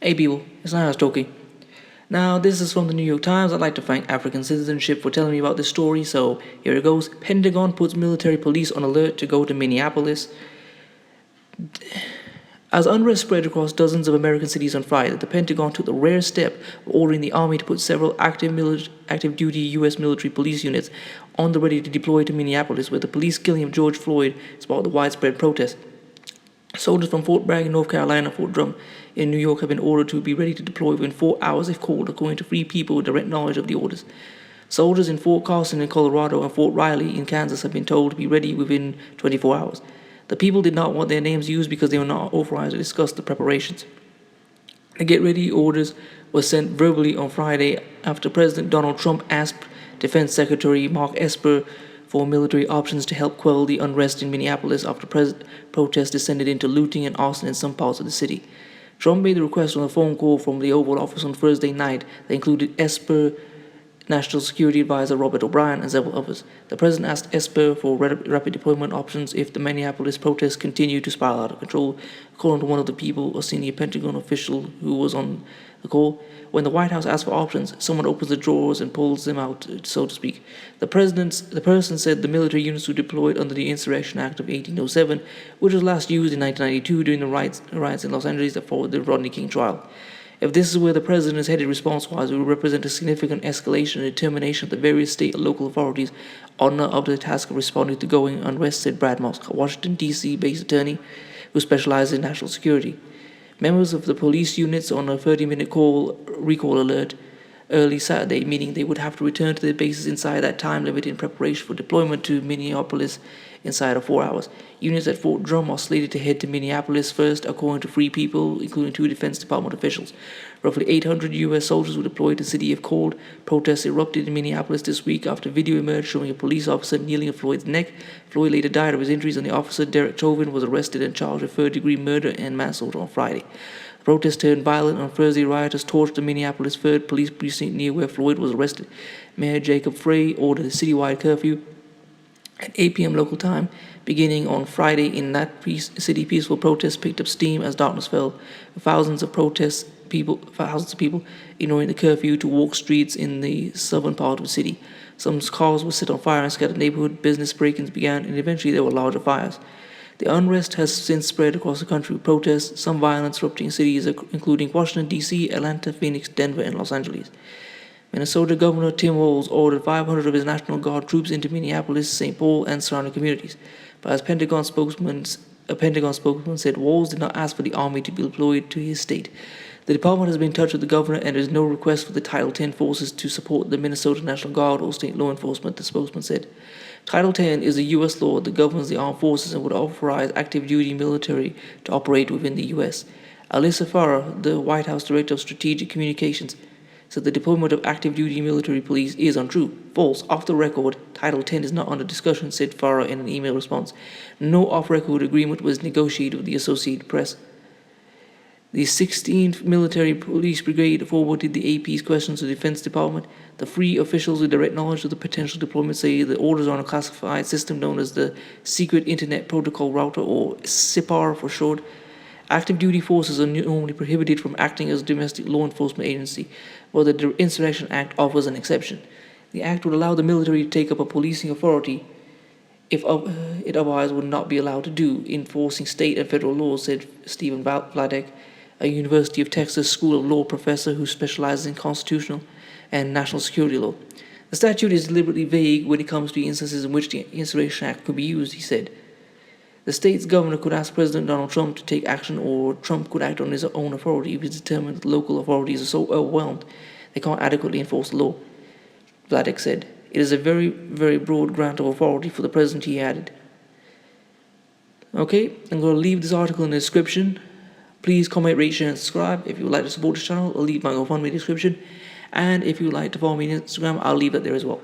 Hey people, it's Niall talking. Now, this is from the New York Times. I'd like to thank African Citizenship for telling me about this story. So, here it goes. Pentagon puts military police on alert to go to Minneapolis. As unrest spread across dozens of American cities on Friday, the Pentagon took the rare step of ordering the Army to put several active duty U.S. military police units on the ready to deploy to Minneapolis, where the police killing of George Floyd sparked the widespread protest. Soldiers from Fort Bragg in North Carolina and Fort Drum in New York have been ordered to be ready to deploy within 4 hours if called, according to three people with direct knowledge of the orders. Soldiers in Fort Carson in Colorado and Fort Riley in Kansas have been told to be ready within 24 hours. The people did not want their names used because they were not authorized to discuss the preparations. The get-ready orders were sent verbally on Friday after President Donald Trump asked Defense Secretary Mark Esper for military options to help quell the unrest in Minneapolis after protests descended into looting and arson in some parts of the city. Trump made the request on a phone call from the Oval Office on Thursday night that included Esper, National Security Advisor Robert O'Brien, and several others. The president asked Esper for rapid deployment options if the Minneapolis protests continue to spiral out of control, according to one of the people, a senior Pentagon official who was on the call. When the White House asks for options, someone opens the drawers and pulls them out, so to speak. The person said the military units were deployed under the Insurrection Act of 1807, which was last used in 1992 during the riots in Los Angeles that followed the Rodney King trial. If this is where the president is headed response-wise, it will represent a significant escalation and determination that the various state and local authorities are not up to the task of responding to going unrest, said Brad Mosk, a Washington, D.C.-based attorney who specializes in national security. Members of the police units on a 30-minute recall alert early Saturday, meaning they would have to return to their bases inside that time limit in preparation for deployment to Minneapolis inside of 4 hours. Units at Fort Drum are slated to head to Minneapolis first, according to three people, including two Defense Department officials. Roughly 800 U.S. soldiers were deployed to the city of Cold. Protests erupted in Minneapolis this week after video emerged showing a police officer kneeling at Floyd's neck. Floyd later died of his injuries, and the officer, Derek Chauvin, was arrested and charged with third-degree murder and manslaughter on Friday. The protests turned violent on Thursday. Rioters torched the Minneapolis 3rd Police Precinct near where Floyd was arrested. Mayor Jacob Frey ordered a citywide curfew at 8 p.m. local time, beginning on Friday. In that city, peaceful protests picked up steam as darkness fell. Thousands of people ignoring the curfew to walk streets in the southern part of the city. Some cars were set on fire and scattered neighborhood. Business break-ins began, and eventually there were larger fires. The unrest has since spread across the country with protests, some violence erupting in cities including Washington, D.C., Atlanta, Phoenix, Denver, and Los Angeles. Minnesota Governor Tim Walz ordered 500 of his National Guard troops into Minneapolis, St. Paul, and surrounding communities. But as a Pentagon spokesman said, Walz did not ask for the Army to be deployed to his state. The department has been in touch with the governor, and there is no request for the Title X forces to support the Minnesota National Guard or state law enforcement, the spokesman said. Title X is a U.S. law that governs the armed forces and would authorize active duty military to operate within the U.S. Alyssa Farah, the White House Director of Strategic Communications, said the deployment of active duty military police is untrue. False. Off the record, Title X is not under discussion, said Farah in an email response. No off-record agreement was negotiated with the Associated Press. The 16th Military Police Brigade forwarded the AP's questions to the Defense Department. The three officials with direct knowledge of the potential deployment say the orders are on a classified system known as the Secret Internet Protocol Router, or SIPR for short. Active duty forces are normally prohibited from acting as a domestic law enforcement agency, but the Insurrection Act offers an exception. The act would allow the military to take up a policing authority if it otherwise would not be allowed to do, enforcing state and federal laws, said Stephen Vladek, a University of Texas School of Law professor who specializes in constitutional and national security law. The statute is deliberately vague when it comes to instances in which the Insurrection Act could be used, he said. The state's governor could ask President Donald Trump to take action, or Trump could act on his own authority if it's determined that local authorities are so overwhelmed they can't adequately enforce the law. Vladek said, "It is a very, very broad grant of authority for the president," he added. Okay, I'm going to leave this article in the description. Please comment, rate, share, and subscribe. If you would like to support this channel, I'll leave my GoFundMe description. And if you would like to follow me on Instagram, I'll leave that there as well.